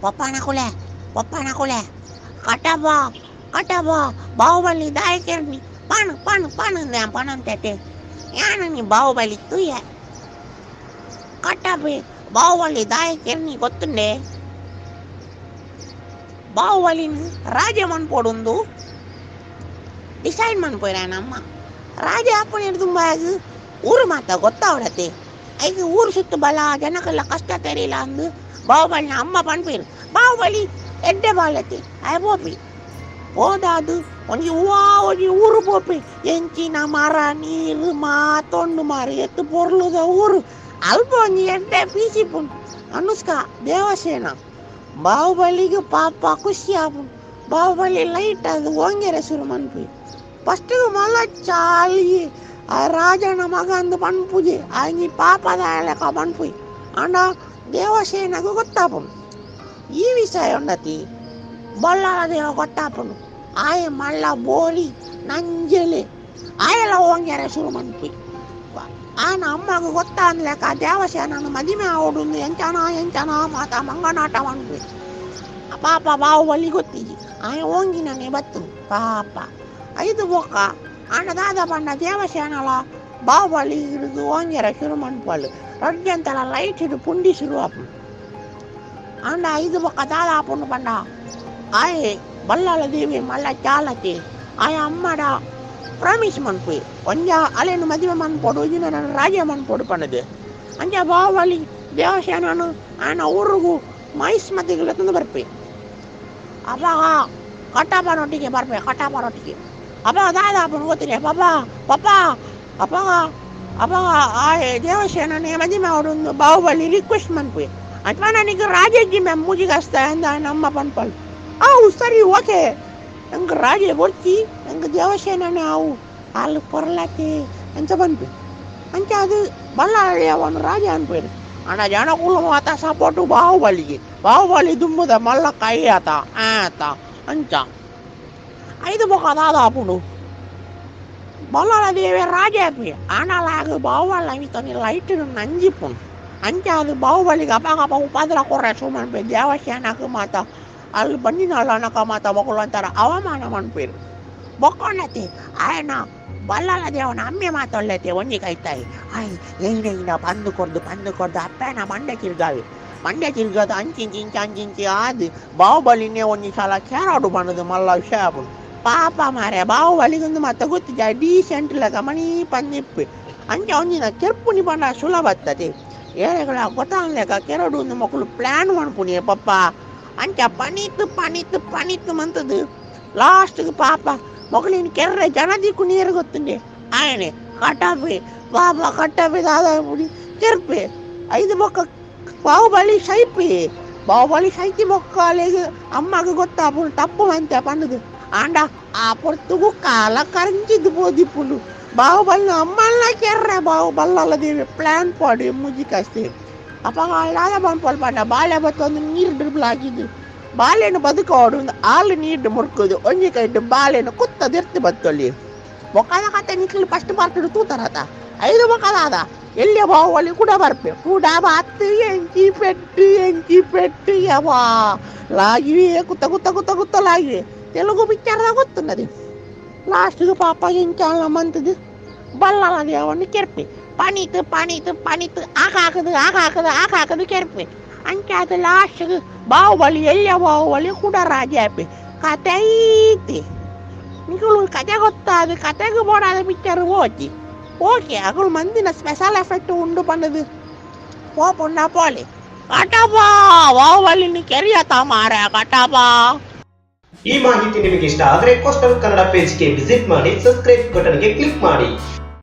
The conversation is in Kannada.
ಪಪ್ಪಾನ ಕುಲೆ ಕಟಬಾ ಕಟಬಾ ಬಾಹುಬಲಿ ದಾಯಕರ್ನಿ ಪಾನು ಪಣಂತತೆ ಯಾನಿ ಬಾಹುಬಲಿ ತುಯ್ಯ ಕಟಬೆ ಬಾಹುಬಲಿ ದಾಯಕರ್ನಿ ಗೊತ್ತುಂಡೆ ಬಾಹುಬಲಿని రాజమని పొడుందు ಡಿಸೈಡ್ ಮಾಡ್ಬೋಯ್ರಾನಮ್ಮ ರಾಜ ಹಾಕೊಂಡು ತುಂಬ ಊರು ಮಾತ ಗೊತ್ತಾವಡತ್ತೆ ಐದು ಊರು ಸುತ್ತು ಬಲ ಜನಕ್ಕೆಲ್ಲ ಕಷ್ಟ ತೆರೀಲ ಅಂದು ಬಾಹುಬಲಿನ ಅಮ್ಮ ಪನ್ಪೇರು ಬಾಹುಬಲಿ ಎಡ್ಡೆ ಬಾಲತ್ತೆ ಆಯ್ ಬೋಪಿ ಹೋದಾದು ಒಂಜಿ ಒಂಜಿ ಊರು ಬೋಪಿ ಎಂಚಿನ ಮರ ನೀರು ಮಾತೊಂಡು ಮಾರಿ ಎತ್ತು ಪೊರ್ಲುದ ಊರು ಅಲ್ಪ ಒಂಜಿ ಎಡ್ಡೆ ಪೀಸಿ ಪುಂಟು ಅನುಷ್ಕ ದೇವಸೇನ ಬಾಹುಬಲಿಗೆ ಪಾಪ ಖುಷಿ ಆಪುಂಡು ಬಾಹುಬಲಿ ಲೈಟ್ ಅದು ಓಂಗೆರೆ ಶುರು ಮನ್ಪಿ ಫಸ್ಟಿಗೆ ಮಲ್ಲ ಚಾಲಿ ಆ ರಾಜನ ಮಗ ಅಂದು ಪನ್ಪುಜೆ ಆಗಿ ಪಾಪದ ಲೆಕ್ಕ ಪನ್ಪುಯ್ ಅಂಡ ದೇವಸೇನಗೂ ಗೊತ್ತಾಪುಂಡು ಈ ವಿಷಯ ಉಂಡತಿ ಬಲ್ಲಾಳ ದೇವ ಗೊತ್ತಾಪುಂಡು ಆಯ ಮಲ್ಲ ಬೋಲಿ ನಂಜೆಲೆ ಆಯೆಲ್ಲ ಓಂಗೆರೆ ಶುರು ಮನ್ಪುಯ್ ಆನ ಅಮ್ಮಗೂ ಗೊತ್ತಾ ಅಂದ್ಲೆಕ್ಕ ದೇವಸೇನನು ಮದಿಮೆ ಆವಡುಂದು ಎಂಚನ ಮಾತ ಮಂಗನಾಟ ಮನ್ಪುಯ್ ಪಾಪ ಬಾಹುಬಲಿ ಗೊತ್ತಿಜಿ ಆಯ ಓಂಗಿನೇ ಬತ್ತು ಪಾಪ ಐದು ಬೊಕ್ಕ ಅಣ್ಣದಾದ ಪಂಡ ದೇವಸೇನಲ ಬಾಹುಬಲಿ ಹಿಡಿದು ಓಂಗೆರೆ ಶುರು ಮನ್ಪಲ್ ರಡ್ಜಂತಲ ಲೈಟ್ ಹಿಡಿದು ಪುಂಡಿ ಶುರು ಆಪು ಅಂಡ ಐದು ಬೊಕ್ಕ ದಾದ ಆಪುಂಡು ಪಂಡ ಆಯೆ ಬಲ್ಲಾಳ ದೇವಿ ಮಲ್ಲ ಚಾಲತೆ ಆಯ ಅಮ್ಮಡ ಪ್ರಾಮಿಸ್ ಮನ್ಪುಯ್ ಒಂಜ ಅಲೆನು ಮದುವೆ ಮನ್ಪೊಡು ಇದಿನ ನನ್ನ ರಾಜ ಮನ್ಪೊಡು ಪಂಡದೆ ಅಂಚ ಬಾಹುಬಲಿ ದೇವಸೇನನು ಆಯನ ಊರಿಗೂ ಮೈಸ್ ಮದ್ದಿಗೆಲ್ಲ ತಂದು ಬರ್ಪೆ ಅವಾಗ ಕಟ್ಟಪ್ಪನೊಟ್ಟಿಗೆ ಬರ್ಪೆ ಕಟ್ಟಪ್ಪನೊಟ್ಟಿಗೆ ಅವಾಗ ದಾದ ಅಪ್ಪನ ಗೊತ್ತಿಲ್ಲ ಪಪ್ಪ ಅವಾಗ ಆ ದೇವಸೇನನೇ ಮದುವೆ ಅವಡೊಂದು ಬಾಹುಬಲಿ ರಿಕ್ವೆಸ್ಟ್ ಮನ್ಪುಯ್ ಅಥವಾ ನನಗೆ ರಾಜಜ್ಜಿ ಮ್ಯಾಮ್ ಮುಜಿಗಸ್ತ ಅಂದ ನಮ್ಮ ಪನ್ಪಲ್ ಅವು ಸರಿ ಓಕೆ ನಂಗೆ ರಾಜ ಬರ್ತಿ ನಂಗೆ ದೇವಸೇನನೇ ಅವು ಅಲ್ಲಿ ಪೊರ್ಲತ್ತೆ ಅಂತ ಬಂತು ಅಂಚ ಅದು ಬಳ್ಳಾಳಿ ಅವನು ರಾಜ ಅನ್ಪೇರು ಅಣ್ಣ ಜನಕುಲ ಮಾತ ಸಪೋರ್ಟು ಬಾಹುಬಲಿ ದುಂಬುದ ಮಲ್ಲ ಕೈ ಆತ ಅಂಚ ಐದು ಬೊಕ್ಕ ದಾದ ಅಪ್ಪುಡು ಬಲ್ಲಾಳ ದೇವಿ ರಾಜ ಅಪ್ಪಿ ಆನಲಾಗ ಬಾಹುಬಲಿ ತನ್ನ ಲೈಟ್ ನಂಜಿಪ್ಪುಂಡು ಅಂಚ ಅದು ಬಾಹುಬಲಿಗೆ ಅಪ್ಪ ಉಪದ್ರ ಕೊರ್ರೆ ಸುಮ್ಮನ್ಪೆ ದೇವಸೇನಕ್ಕೆ ಮಾತ ಅಲ್ಲಿ ಬಂದಿನಲ್ಲ ಅನ್ನಕ ಮಾತ ಬೊಕ್ಕಳು ಅಂತಾರ ಅವಮಾನ ಮನ್ಪೇರು ಬೊಕ್ಕೊಂಡತೆ ಆಯನ ಬಲ್ಲಾಳ ದೇವನ ಅಮ್ಮೆ ಮಾತೊಳ್ಳತೆ ಒಂಜಿ ಕೈತಾಯಿ ಆಯ್ ಏನ ಪಂದು ಕೊರ್ದು ಅಪ್ಪನ ಮಂಡೆ ತಿರ್ಗದ ಅಂಚಿಂಚಿ ಆದು ಬಾಹುಬಲಿನೇ ಒಂಜಿ ಸಲ ಕೇರಾಡು ಬಣ್ಣದು ಮಲ್ಲ ವಿಷಯ ಆಪುಂಡು ಪಾಪ ಮಾರೆ ಬಾಹುಬಲಿಗೊಂದು ಮತ್ತೆ ಗೊತ್ತಿದ್ದ ಡೀಸೆಂಟ್ ಲೆಕ್ಕ ಮಣಿ ಪಂದಿಪ್ಪು ಅಂಚ ಒಂದಿನ ಕೆರ್ಪುನಿ ಪಂಡ ಸುಲಭ ಬರ್ತದೆ ಏಳೆಗಳ ಗೊತ್ತಾಗ್ಲೆಕ್ಕ ಕೆರಡು ಒಂದು ಮಕ್ಕಳು ಪ್ಲಾನ್ ಮಾಡ್ಪುಣಿ ಪಪ್ಪ ಅಂಚ ಪಣಿತು ಮಂತದ್ದು ಲಾಸ್ಟ್ಗೆ ಪಾಪ ಮಗಳಿನ ಕೆರ್ರೆ ಜನದಿಕ್ಕು ನೀರು ಗೊತ್ತುಂಡೆ ಆಯನೆ ಕಟ್ಟಬೆ ದಾದ ಪುಡಿ ಕೆರ್ಪೆ ಐದು ಬೊಕ್ಕ ಬಾಹುಬಲಿ ಸೈತಿ ಬೊಕ್ಕ ಅಲ್ಲಿಗೆ ಅಮ್ಮಗೆ ಗೊತ್ತಾಪುಂಡು ತಪ್ಪು ಅಂತ ಪಂಡದು ಆಂಡ ಆ ಪೊರ್ತುಗು ಕಾಲ ಕರಂಚಿದ್ದು ಬೋದಿಪ್ಪುಂಡು ಬಾಹುಬಲಿನ ಅಮ್ಮಲ್ಲ ಕೆರ್ರೆ ಬಲ್ಲಾಳ ದೇವಿ ಪ್ಲಾನ್ ಪಾಡಿ ಮುಜಿ ಕಷ್ಟೇ ಅಪ್ಪ ಅಲ್ಲಾದ ಪಂಪಲ್ ಪಂಡ ಬಾಳೆ ಬತ್ತೊಂದು ನೀರು ಡ್ರಿಬ್ಲ್ ಹಾಕಿದ್ದು ಬಾಳೆನು ಬದುಕೋಡು ಒಂದು ಹಾಲು ನೀರು ಮುರ್ಕೋದು ಒಂಜಿ ಕೈಟ್ಟು ಬಾಳೆನು ಕುತ್ತದಿರ್ತಿ ಬತ್ತಲ್ಲಿ ಬೊಕ್ಕದ ಕತೆ ನಿಕ್ಲಿ ಫಸ್ಟ್ ಪಾರ್ಟಿಡು ತೂತಾರತ ಐದು ಬೊಕ್ಕದಾದ ಎಲ್ಲಿಯ ಬಾಹುಬಲಿ ಕೂಡ ಬರ್ಪೆ ಕೂಡ ಬಾತು ಎಂಚಿ ಪೆಟ್ಟು ಯವಾ ಲಾಗಿವೆ ಕುತ್ತ ಲಾಗಿವೆ ತೆಲುಗು ಪಿಕ್ಚರ್ದಾಗ ಗೊತ್ತುನ್ನದು ಲಾಸ್ಟ್ಗೆ ಪಾಪ ಎಂಚಾಲ ಮಂತದು ಬಲ್ಲಾಳ ದೇವವನ್ನು ಕೆರ್ಪೆ ಪಣಿತು ಹಾಕಾಕದು ಕೆರ್ಪೆ ಅಂಚಾದ ಲಾಸ್ಟ್ಗೆ ಬಾಹುಬಲಿ ಎಲ್ಲಿಯ ಬಾಹುಬಲಿ ಕೂಡ ರಾಜ ಆಪೆ ಕತೆ ಐತಿ ನಿಗಳು ಕತೆ ಗೊತ್ತಾದ ಕತೆಗೆ ಬೋಡಾದ ಪಿಕ್ಚರ್ ಓಕೆ ಅಗಳು ಮಂದಿನ ಸ್ಪೆಷಲ್ ಎಫೆಕ್ಟ್ ಉಂಡು ಪಂಡದು ಪೋಪುಂಡ ಪೋಲಿ ಕಟಬಾ ಬಾಹುಬಲಿನ ಕೆರಿಯತ ಮಾರ ಕಟಬಾ. ಈ ಮಾಹಿತಿ ನಿಮಗೆ ಇಷ್ಟ ಆದರೆ ಕೋಸ್ಟಲ್ ಕನ್ನಡ ಪೇಜ್ಗೆ ವಿಸಿಟ್ ಮಾಡಿ, ಸಬ್ಸ್ಕ್ರೈಬ್ ಬಟನ್ಗೆ ಕ್ಲಿಕ್ ಮಾಡಿ.